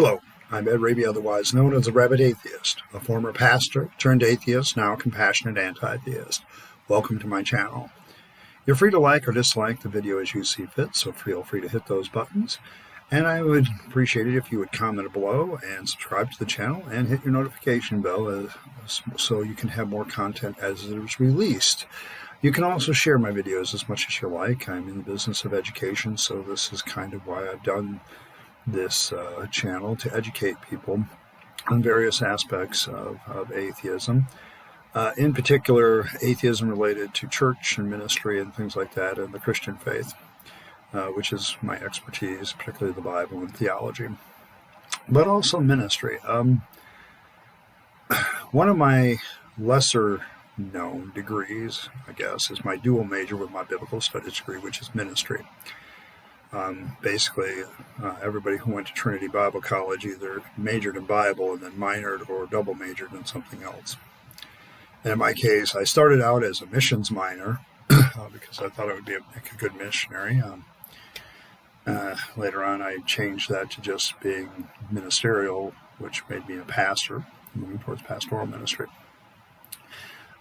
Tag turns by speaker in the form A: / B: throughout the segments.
A: Hello, I'm Ed Rabyd, otherwise known as the Rabyd Atheist, a former pastor turned atheist, now compassionate anti-theist. Welcome to my channel. You're free to like or dislike the video as you see fit, so feel free to hit those buttons. And I would appreciate it if you would comment below and subscribe to the channel and hit your notification bell so you can have more content as it is released. You can also share my videos as much as you like. I'm in the business of education, so this is kind of why I've done this channel, to educate people on various aspects of atheism. In particular, atheism related to church and ministry and things like that, and the Christian faith, which is my expertise, particularly the Bible and theology, but also ministry. One of my lesser known degrees, I guess, is my dual major with my biblical studies degree, which is ministry. Basically, everybody who went to Trinity Bible College either majored in Bible and then minored or double majored in something else. And in my case, I started out as a missions minor because I thought I would be a good missionary. Later on, I changed that to just being ministerial, which made me a pastor, moving towards pastoral ministry.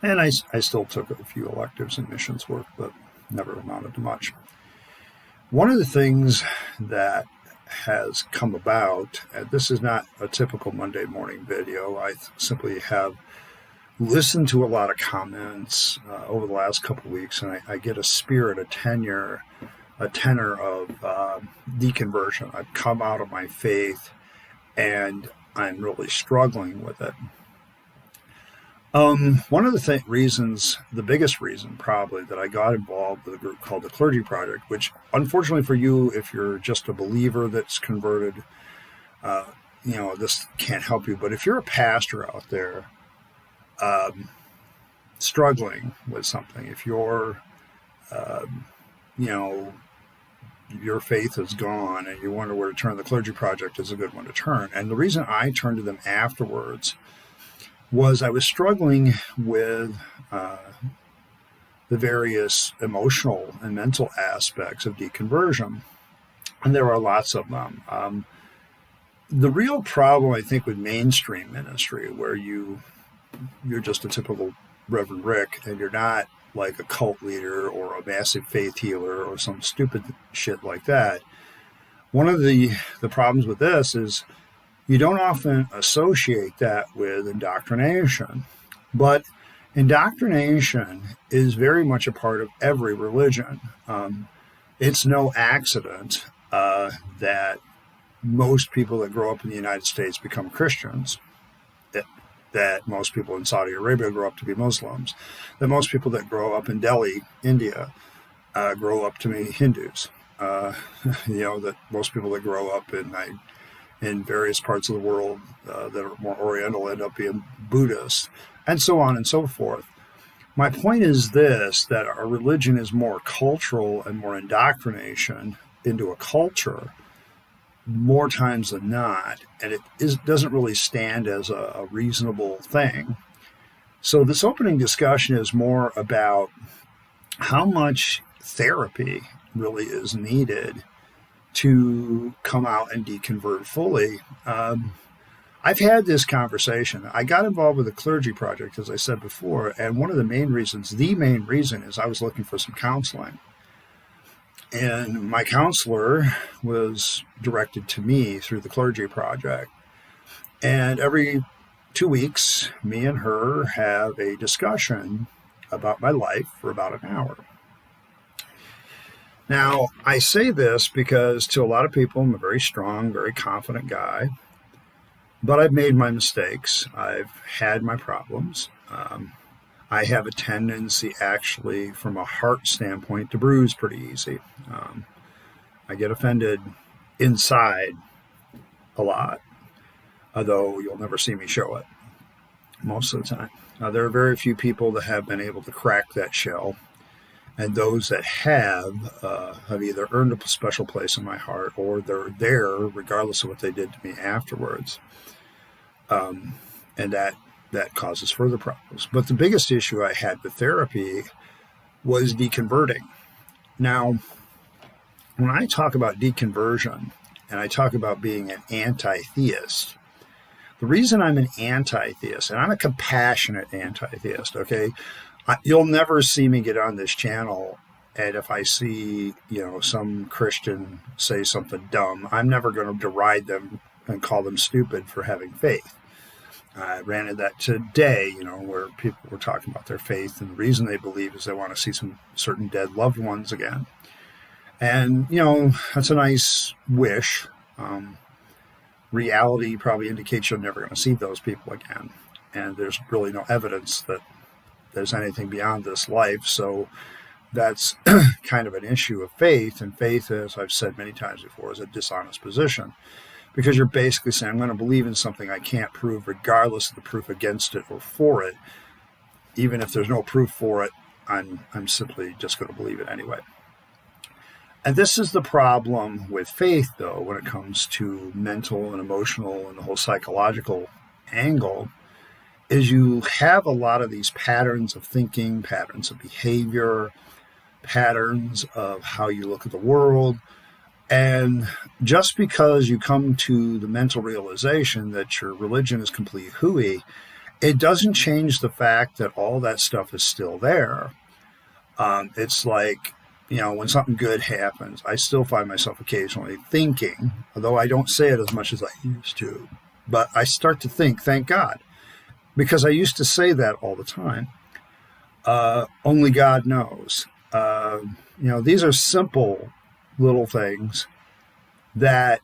A: And I still took a few electives in missions work, but never amounted to much. One of the things that has come about, and this is not a typical Monday morning video, I simply have listened to a lot of comments over the last couple of weeks, and I get a tenor of deconversion. I've come out of my faith, and I'm really struggling with it. One of the reasons, the biggest reason probably, that I got involved with a group called the Clergy Project, which unfortunately for you, if you're just a believer that's converted, this can't help you. But if you're a pastor out there struggling with something, if you're, your faith is gone and you wonder where to turn, the Clergy Project is a good one to turn. And the reason I turned to them afterwards was I was struggling with the various emotional and mental aspects of deconversion, and there are lots of them. The real problem, I think, with mainstream ministry, where you're just a typical Reverend Rick, and you're not like a cult leader or a massive faith healer or some stupid shit like that. One of the problems with this is you don't often associate that with indoctrination, but indoctrination is very much a part of every religion. It's no accident that most people that grow up in the United States become Christians, that most people in Saudi Arabia grow up to be Muslims, that most people that grow up in Delhi, India, grow up to be Hindus, that most people that grow up in various parts of the world that are more Oriental end up being Buddhists, and so on and so forth. My point is this, that our religion is more cultural and more indoctrination into a culture more times than not, and it doesn't really stand as a reasonable thing. So this opening discussion is more about how much therapy really is needed to come out and deconvert fully. I've had this conversation. I got involved with the Clergy Project, as I said before, and one of the main reasons is I was looking for some counseling. And my counselor was directed to me through the Clergy Project. And every 2 weeks, me and her have a discussion about my life for about an hour. Now, I say this because to a lot of people, I'm a very strong, very confident guy, but I've made my mistakes. I've had my problems. I have a tendency, actually, from a heart standpoint, to bruise pretty easy. I get offended inside a lot, although you'll never see me show it most of the time. There are very few people that have been able to crack that shell. And those that have either earned a special place in my heart, or they're there regardless of what they did to me afterwards. And that causes further problems. But the biggest issue I had with therapy was deconverting. Now, when I talk about deconversion, and I talk about being an anti-theist. The reason I'm an anti-theist, and I'm a compassionate anti-theist, okay? You'll never see me get on this channel, and if I see, some Christian say something dumb, I'm never going to deride them and call them stupid for having faith. I ran into that today, where people were talking about their faith, and the reason they believe is they want to see some certain dead loved ones again. And, that's a nice wish. Reality probably indicates you're never going to see those people again. And there's really no evidence that there's anything beyond this life. So that's kind of an issue of faith. And faith, as I've said many times before, is a dishonest position. Because you're basically saying, I'm going to believe in something I can't prove, regardless of the proof against it or for it. Even if there's no proof for it, I'm simply just going to believe it anyway. And this is the problem with faith, though, when it comes to mental and emotional and the whole psychological angle, is you have a lot of these patterns of thinking, patterns of behavior, patterns of how you look at the world. And just because you come to the mental realization that your religion is complete hooey, it doesn't change the fact that all that stuff is still there. It's like, when something good happens, I still find myself occasionally thinking, although I don't say it as much as I used to, but I start to think, thank God, because I used to say that all the time. Only God knows. These are simple little things that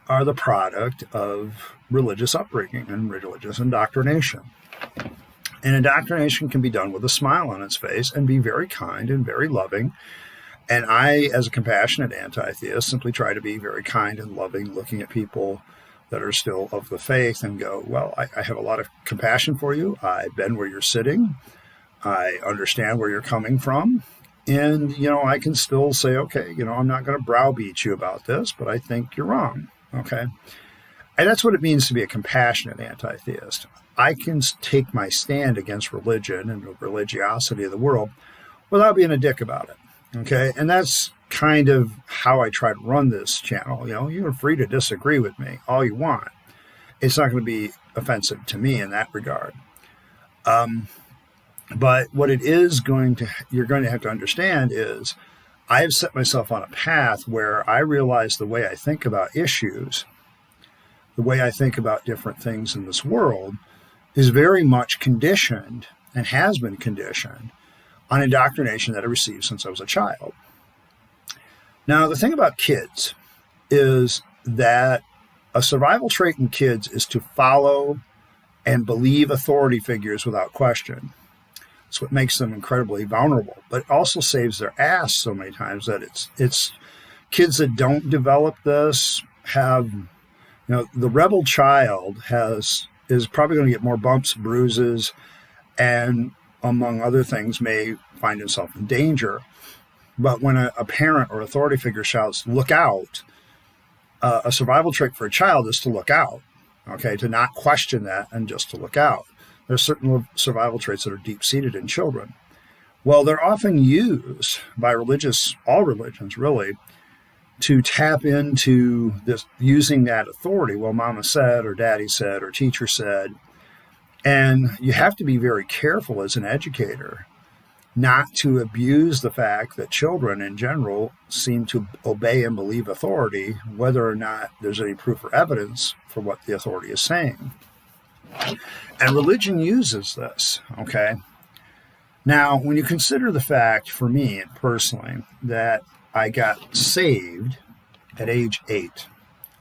A: are the product of religious upbringing and religious indoctrination. And indoctrination can be done with a smile on its face and be very kind and very loving. And I, as a compassionate anti-theist, simply try to be very kind and loving, looking at people that are still of the faith and go, well, I have a lot of compassion for you. I've been where you're sitting. I understand where you're coming from. And, I can still say, okay, I'm not going to browbeat you about this, but I think you're wrong. Okay. And that's what it means to be a compassionate anti-theist. I can take my stand against religion and the religiosity of the world without being a dick about it. Okay. And that's kind of how I try to run this channel. You're free to disagree with me all you want. It's not going to be offensive to me in that regard. But what it is you're going to have to understand is I have set myself on a path where I realize the way I think about issues, the way I think about different things in this world is very much conditioned and has been conditioned on indoctrination that I received since I was a child. Now, the thing about kids is that a survival trait in kids is to follow and believe authority figures without question. It's what makes them incredibly vulnerable, but it also saves their ass so many times that it's kids that don't develop this have, the rebel child is probably going to get more bumps, bruises, and among other things may find himself in danger. But when a parent or authority figure shouts, look out, a survival trick for a child is to look out, okay, to not question that and just to look out. There's certain survival traits that are deep-seated in children. Well, they're often used by all religions really, to tap into this, using that authority. Well, mama said, or daddy said, or teacher said. And you have to be very careful as an educator not to abuse the fact that children in general seem to obey and believe authority, whether or not there's any proof or evidence for what the authority is saying. And religion uses this, okay? Now, when you consider the fact, for me personally, that I got saved at age 8,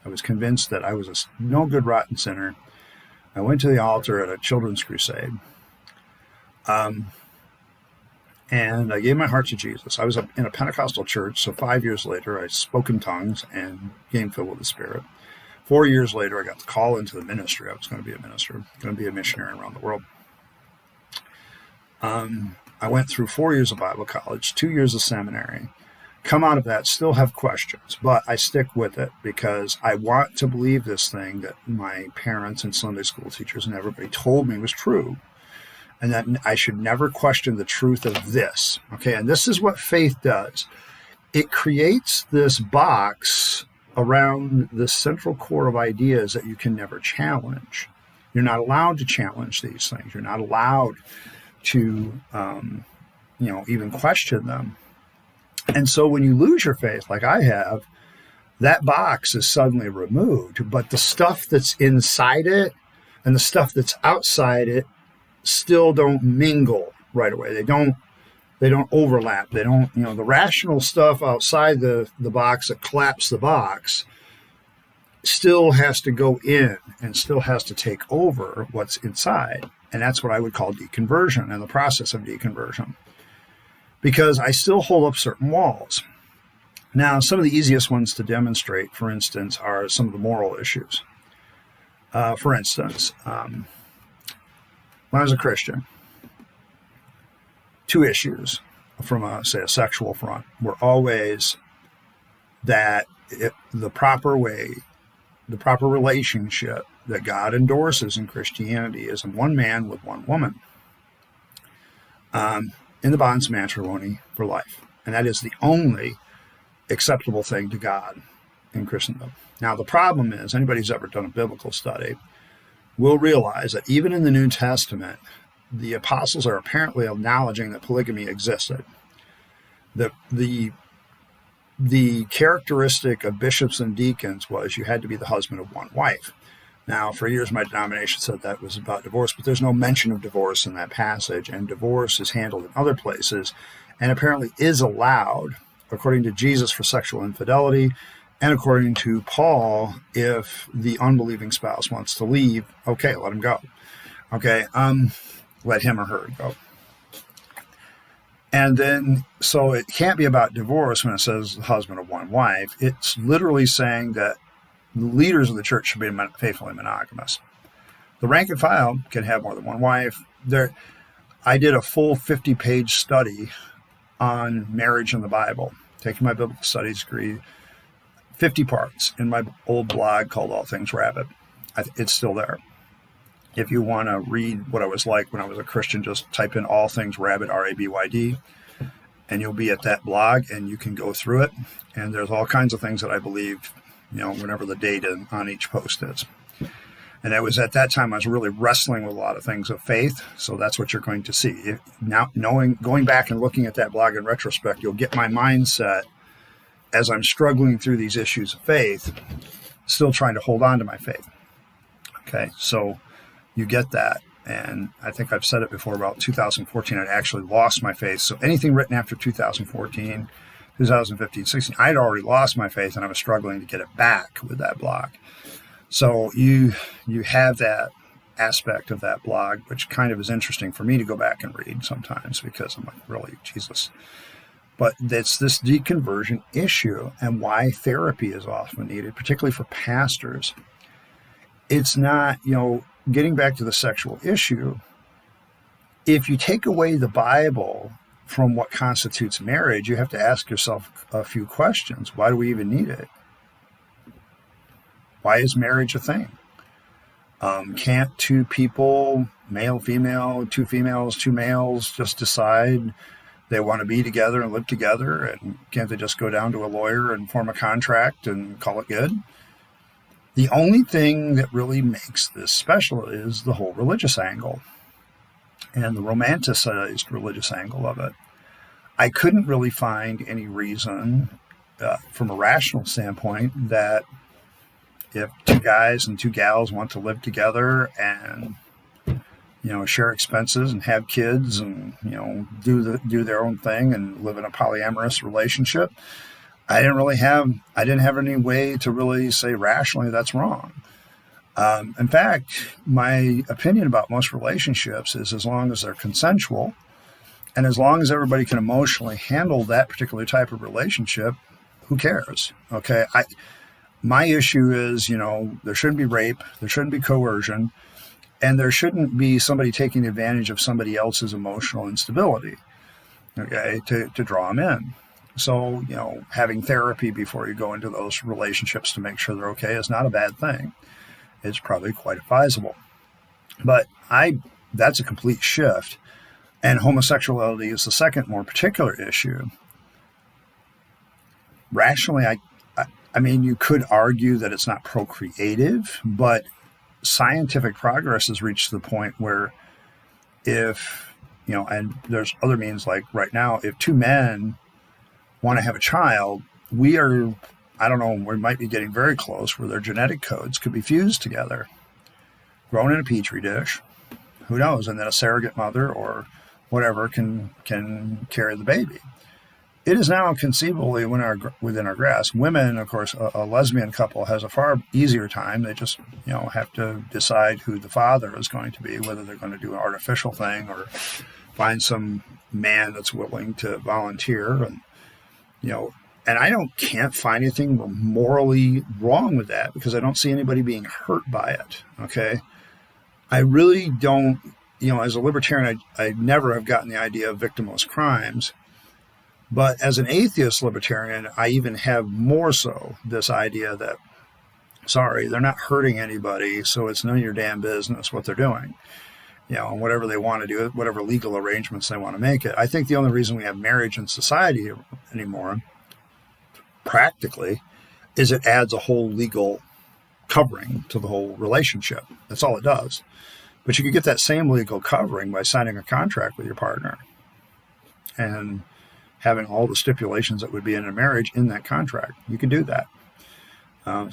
A: I was convinced that I was a no good, rotten sinner. I went to the altar at a children's crusade, and I gave my heart to Jesus. I was in a Pentecostal church, so 5 years later, I spoke in tongues and became filled with the Spirit. 4 years later, I got the call into the ministry. I was going to be a minister, going to be a missionary around the world. I went through 4 years of Bible college, 2 years of seminary. Come out of that, still have questions, but I stick with it because I want to believe this thing that my parents and Sunday school teachers and everybody told me was true, and that I should never question the truth of this. Okay, and this is what faith does. It creates this box around the central core of ideas that you can never challenge. You're not allowed to challenge these things. You're not allowed to, even question them. And so when you lose your faith, like I have, that box is suddenly removed, but the stuff that's inside it and the stuff that's outside it still don't mingle right away. They don't overlap. They don't, the rational stuff outside the box that collapsed the box still has to go in and still has to take over what's inside. And that's what I would call deconversion and the process of deconversion. Because I still hold up certain walls. Now, some of the easiest ones to demonstrate, for instance, are some of the moral issues. For instance, when I was a Christian, two issues from, a sexual front were always that the proper relationship that God endorses in Christianity is one man with one woman in the bonds of matrimony for life. And that is the only acceptable thing to God in Christendom. Now, the problem is, anybody who's ever done a biblical study will realize that even in the New Testament, the apostles are apparently acknowledging that polygamy existed. The characteristic of bishops and deacons was you had to be the husband of one wife. Now, for years, my denomination said that was about divorce, but there's no mention of divorce in that passage, and divorce is handled in other places, and apparently is allowed, according to Jesus, for sexual infidelity, and according to Paul, if the unbelieving spouse wants to leave, okay, let him go. Okay, let him or her go. And then, so it can't be about divorce when it says the husband of one wife. It's literally saying that the leaders of the church should be faithfully monogamous. The rank and file can have more than one wife. I did a full 50-page study on marriage in the Bible, taking my biblical studies degree, 50 parts in my old blog called All Things Rabyd. It's still there. If you want to read what I was like when I was a Christian, just type in All Things Rabyd, R-A-B-Y-D, and you'll be at that blog, and you can go through it. And there's all kinds of things that I believe, whenever the date on each post is. And it was at that time I was really wrestling with a lot of things of faith. So that's what you're going to see. Now, going back and looking at that blog in retrospect, you'll get my mindset as I'm struggling through these issues of faith, still trying to hold on to my faith. Okay, so you get that. And I think I've said it before, about 2014, I'd actually lost my faith. So anything written after 2014, 2015, 16, I'd already lost my faith, and I was struggling to get it back with that blog. So you have that aspect of that blog, which kind of is interesting for me to go back and read sometimes, because I'm like, really, Jesus. But it's this deconversion issue and why therapy is often needed, particularly for pastors. It's not, getting back to the sexual issue, if you take away the Bible from what constitutes marriage, you have to ask yourself a few questions. Why do we even need it? Why is marriage a thing? Can't two people, male, female, two females, two males, just decide they want to be together and live together? And can't they just go down to a lawyer and form a contract and call it good? The only thing that really makes this special is the whole religious angle and the romanticized religious angle of it. I couldn't really find any reason from a rational standpoint that if two guys and two gals want to live together and, share expenses and have kids and, do their own thing and live in a polyamorous relationship, I didn't have any way to really say rationally that's wrong. In fact, my opinion about most relationships is as long as they're consensual and as long as everybody can emotionally handle that particular type of relationship, who cares? Okay. My issue is, there shouldn't be rape, there shouldn't be coercion, and there shouldn't be somebody taking advantage of somebody else's emotional instability, okay, to draw them in. So, having therapy before you go into those relationships to make sure they're okay is not a bad thing. It's probably quite advisable. But that's a complete shift. And homosexuality is the second more particular issue. Rationally, I mean, you could argue that it's not procreative, but scientific progress has reached the point where if, and there's other means like right now, if two men want to have a child, I don't know, we might be getting very close where their genetic codes could be fused together, grown in a petri dish, who knows, and then a surrogate mother or whatever can carry the baby. It is now conceivably within our grasp. Women, of course, a lesbian couple has a far easier time. They just, have to decide who the father is going to be, whether they're going to do an artificial thing or find some man that's willing to volunteer. And, and I can't find anything morally wrong with that because I don't see anybody being hurt by it. Okay. I really don't, as a libertarian, I never have gotten the idea of victimless crimes. But as an atheist libertarian, I even have more so this idea that, sorry, they're not hurting anybody, so it's none of your damn business what they're doing. And whatever they want to do, whatever legal arrangements they want to make it. I think the only reason we have marriage in society anymore, practically, is it adds a whole legal covering to the whole relationship. That's all it does. But you could get that same legal covering by signing a contract with your partner and having all the stipulations that would be in a marriage in that contract. You can do that.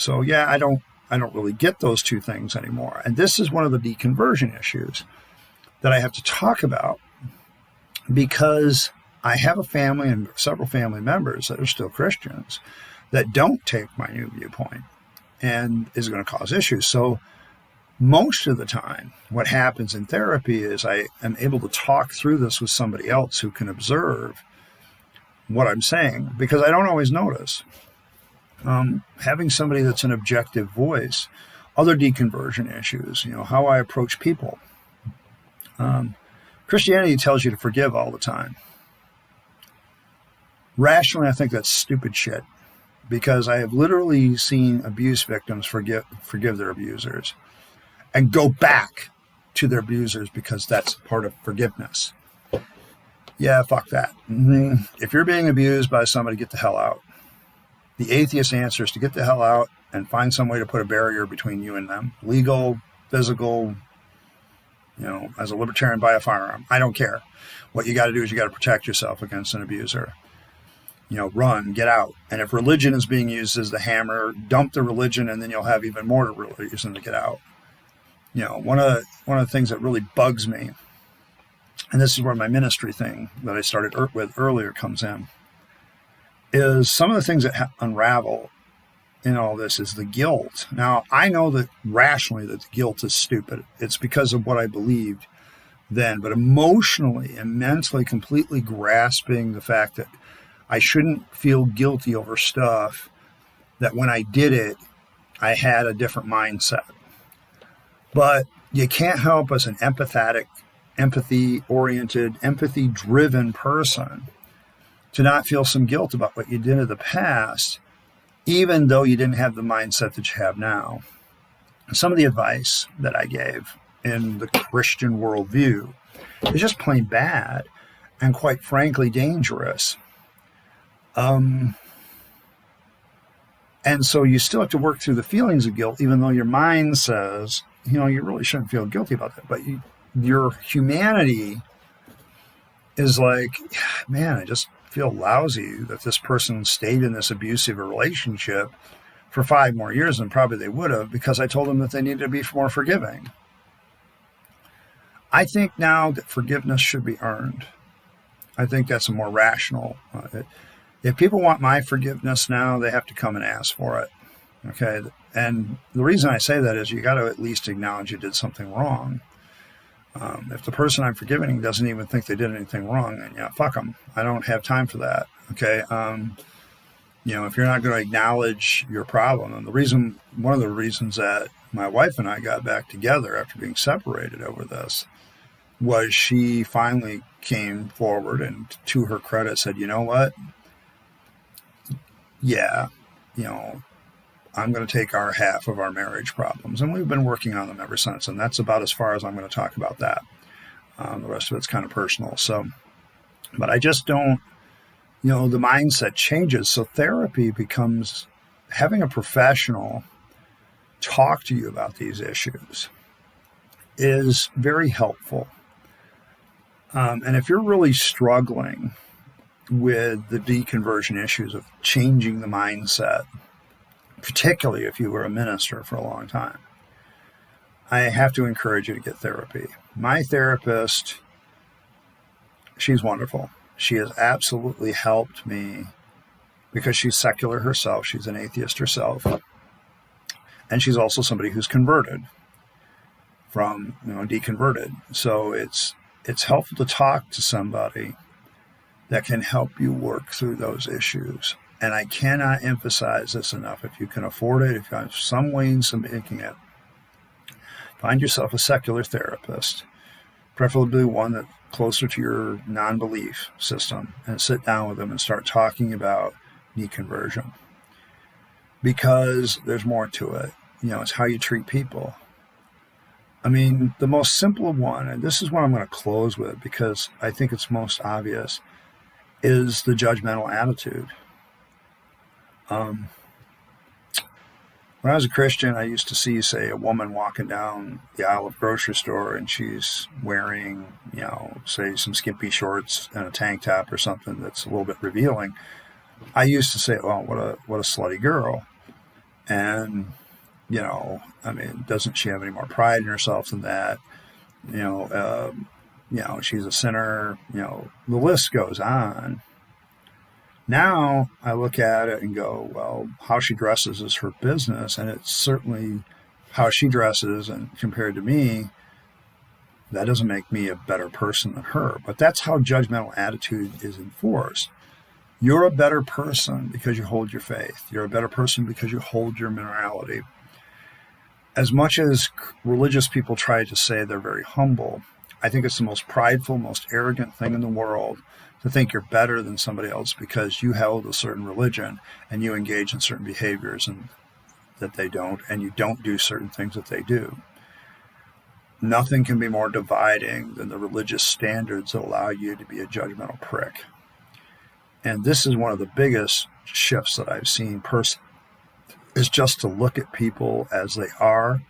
A: So yeah, I don't really get those two things anymore. And this is one of the deconversion issues that I have to talk about because I have a family and several family members that are still Christians that don't take my new viewpoint and is going to cause issues. So most of the time, what happens in therapy is I am able to talk through this with somebody else who can observe what I'm saying, because I don't always notice. Having somebody that's an objective voice, other deconversion issues, how I approach people. Christianity tells you to forgive all the time. Rationally, I think that's stupid shit, because I have literally seen abuse victims forgive their abusers and go back to their abusers because that's part of forgiveness. Yeah, fuck that. If you're being abused by somebody, get the hell out. The atheist answer is to get the hell out and find some way to put a barrier between you and them. Legal, physical, as a libertarian, buy a firearm. I don't care. What you got to do is you got to protect yourself against an abuser. Run, get out. And if religion is being used as the hammer, dump the religion and then you'll have even more reason to get out. One of the things that really bugs me, and this is where my ministry thing that I started with earlier comes in, is some of the things that unravel in all this is the guilt. Now, I know that rationally that the guilt is stupid. It's because of what I believed then, but emotionally and mentally completely grasping the fact that I shouldn't feel guilty over stuff that when I did it, I had a different mindset. But you can't help as an empathetic, empathy-oriented, empathy-driven person to not feel some guilt about what you did in the past, even though you didn't have the mindset that you have now. Some of the advice that I gave in the Christian worldview is just plain bad and quite frankly dangerous. And so you still have to work through the feelings of guilt, even though your mind says, you really shouldn't feel guilty about that. But your humanity is like, man, I just feel lousy that this person stayed in this abusive relationship for 5 more years than probably they would have because I told them that they needed to be more forgiving. I think now that forgiveness should be earned. I think that's a more rational. If people want my forgiveness now, they have to come and ask for it. Okay. And the reason I say that is you got to at least acknowledge you did something wrong. If the person I'm forgiving doesn't even think they did anything wrong, then yeah, fuck them. I don't have time for that. Okay. If you're not going to acknowledge your problem, and one of the reasons that my wife and I got back together after being separated over this was she finally came forward and to her credit said, you know what? Yeah, I'm going to take our half of our marriage problems. And we've been working on them ever since. And that's about as far as I'm going to talk about that. The rest of it's kind of personal. So, but I just don't, the mindset changes. So therapy becomes having a professional talk to you about these issues is very helpful. And if you're really struggling with the deconversion issues of changing the mindset, particularly if you were a minister for a long time, I have to encourage you to get therapy. My therapist, she's wonderful. She has absolutely helped me because she's secular herself. She's an atheist herself. And she's also somebody who's converted from, deconverted. So it's helpful to talk to somebody that can help you work through those issues. And I cannot emphasize this enough. If you can afford it, if you have some means of making it, find yourself a secular therapist, preferably one that's closer to your non-belief system, and sit down with them and start talking about deconversion. Because there's more to it. It's how you treat people. I mean, the most simple one, and this is what I'm going to close with because I think it's most obvious, is the judgmental attitude. When I was a Christian, I used to see, say, a woman walking down the aisle of a grocery store and she's wearing, say, some skimpy shorts and a tank top or something that's a little bit revealing. I used to say, "Oh, what a slutty girl," and doesn't she have any more pride in herself than that? She's a sinner. The list goes on. Now I look at it and go, well, how she dresses is her business, and it's certainly how she dresses, and compared to me, that doesn't make me a better person than her. But that's how judgmental attitude is enforced. You're a better person because you hold your faith. You're a better person because you hold your morality. As much as religious people try to say they're very humble, I think it's the most prideful, most arrogant thing in the world to think you're better than somebody else because you held a certain religion and you engage in certain behaviors and that they don't, and you don't do certain things that they do. Nothing can be more dividing than the religious standards that allow you to be a judgmental prick. And this is one of the biggest shifts that I've seen personally, is just to look at people as they are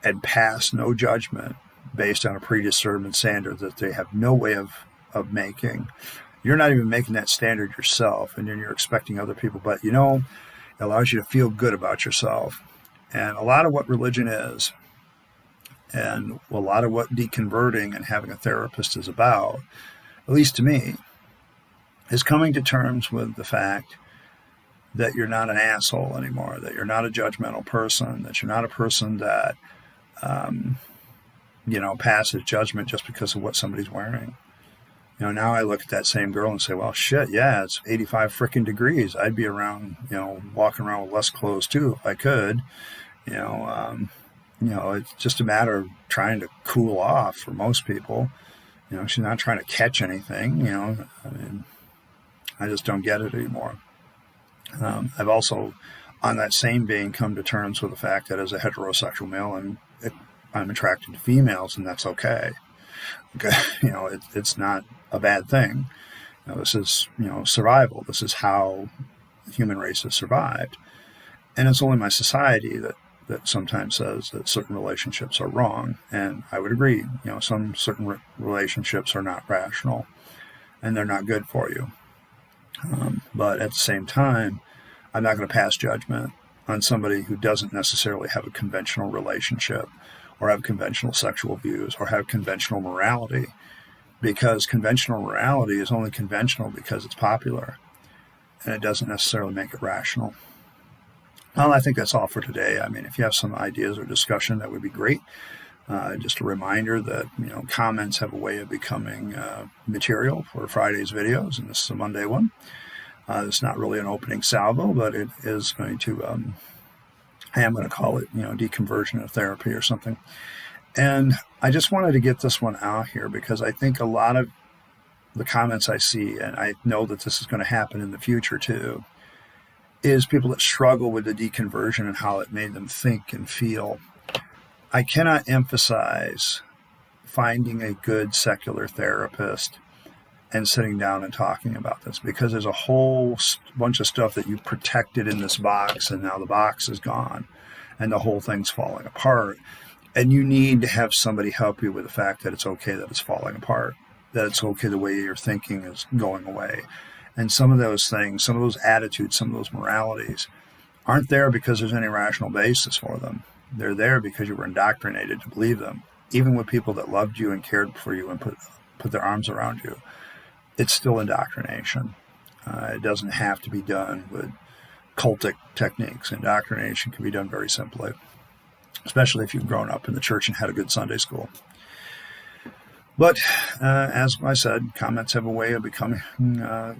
A: and pass no judgment based on a predetermined standard that they have no way of making. You're not even making that standard yourself, and then you're expecting other people. But, it allows you to feel good about yourself. And a lot of what religion is, and a lot of what deconverting and having a therapist is about, at least to me, is coming to terms with the fact that you're not an asshole anymore, that you're not a judgmental person, that you're not a person that, passes judgment just because of what somebody's wearing. Now I look at that same girl and say, well, shit, yeah, it's 85 freaking degrees. I'd be around, walking around with less clothes too if I could. It's just a matter of trying to cool off for most people. She's not trying to catch anything, I just don't get it anymore. I've also, on that same vein, come to terms with the fact that as a heterosexual male, I'm attracted to females, and that's okay. It's not a bad thing. This is, survival. This is how the human race has survived. And it's only my society that sometimes says that certain relationships are wrong. And I would agree, some certain relationships are not rational and they're not good for you. But at the same time, I'm not going to pass judgment on somebody who doesn't necessarily have a conventional relationship or have conventional sexual views or have conventional morality, because conventional morality is only conventional because it's popular, and it doesn't necessarily make it rational. Well, I think that's all for today. If you have some ideas or discussion, that would be great. Just a reminder that, comments have a way of becoming material for Friday's videos, and this is a Monday one. It's not really an opening salvo, but it is going to, I am going to call it, deconversion of therapy or something. And I just wanted to get this one out here because I think a lot of the comments I see, and I know that this is going to happen in the future too, is people that struggle with the deconversion and how it made them think and feel. I cannot emphasize finding a good secular therapist and sitting down and talking about this, because there's a whole bunch of stuff that you protected in this box, and now the box is gone and the whole thing's falling apart. And you need to have somebody help you with the fact that it's okay that it's falling apart, that it's okay the way you're thinking is going away. And some of those things, some of those attitudes, some of those moralities aren't there because there's any rational basis for them. They're there because you were indoctrinated to believe them. Even with people that loved you and cared for you and put their arms around you, it's still indoctrination. It doesn't have to be done with cultic techniques. Indoctrination can be done very simply, especially if you've grown up in the church and had a good Sunday school. But as I said, comments have a way of becoming a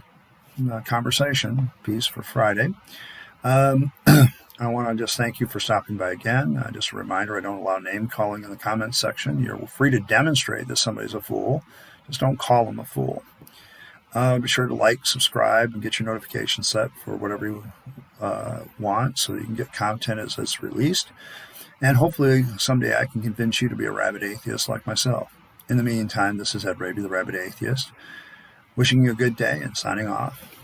A: conversation piece for Friday. I want to just thank you for stopping by again. Just a reminder, I don't allow name calling in the comments section. You're free to demonstrate that somebody's a fool. Just don't call them a fool. Be sure to like, subscribe, and get your notifications set for whatever you want so that you can get content as it's released. And hopefully someday I can convince you to be a rabid atheist like myself. In the meantime, this is Rabyd, the Rabid Atheist, wishing you a good day and signing off.